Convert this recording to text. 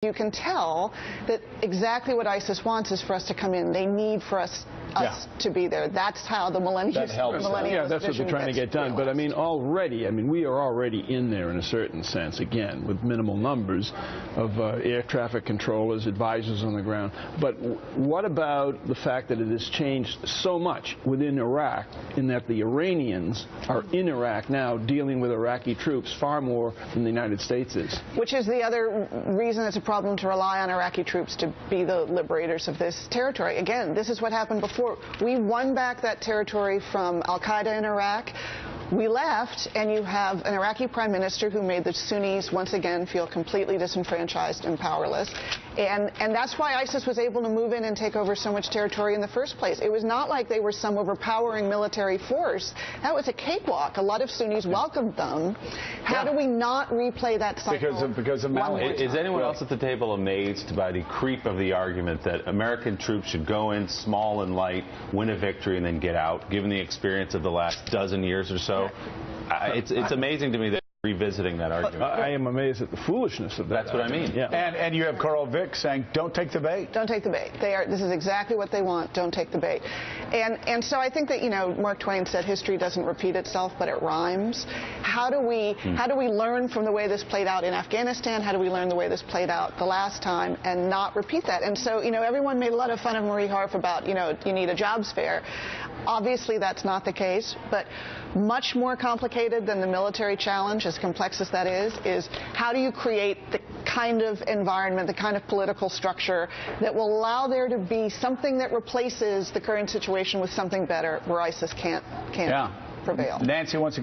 You can tell that exactly what ISIS wants is for us to come in. They need for us to be there. That's how the millennials. Yeah, that's what they're trying to get done. Realized. But I mean, we are already in there in a certain sense, again, with minimal numbers of air traffic controllers, advisors on the ground. But what about the fact that it has changed so much within Iraq, in that the Iranians are in Iraq now dealing with Iraqi troops far more than the United States is? Which is the other reason it's a problem to rely on Iraqi troops to be the liberators of this territory. Again, this is what happened before. We won back that territory from al-Qaeda in Iraq. We left, and you have an Iraqi prime minister who made the Sunnis once again feel completely disenfranchised and powerless. And that's why ISIS was able to move in and take over so much territory in the first place. It was not like they were some overpowering military force. That was a cakewalk. A lot of Sunnis welcomed them. How do we not replay that cycle? Because of Mali. Is anyone else at the table amazed by the creep of the argument that American troops should go in small and light, win a victory, and then get out, given the experience of the last dozen years or so? It's amazing to me that revisiting that argument. I am amazed at the foolishness of that. That's what I mean. Yeah. And you have Carl Vick saying, don't take the bait. Don't take the bait. This is exactly what they want. Don't take the bait. And so I think that, Mark Twain said history doesn't repeat itself, but it rhymes. How do we learn from the way this played out in Afghanistan? How do we learn the way this played out the last time and not repeat that? And so, everyone made a lot of fun of Marie Harf about, you need a jobs fair. Obviously, that's not the case, but much more complicated than the military challenge, as complex as that is how do you create the kind of environment, the kind of political structure that will allow there to be something that replaces the current situation with something better where ISIS can't prevail. Nancy, once again.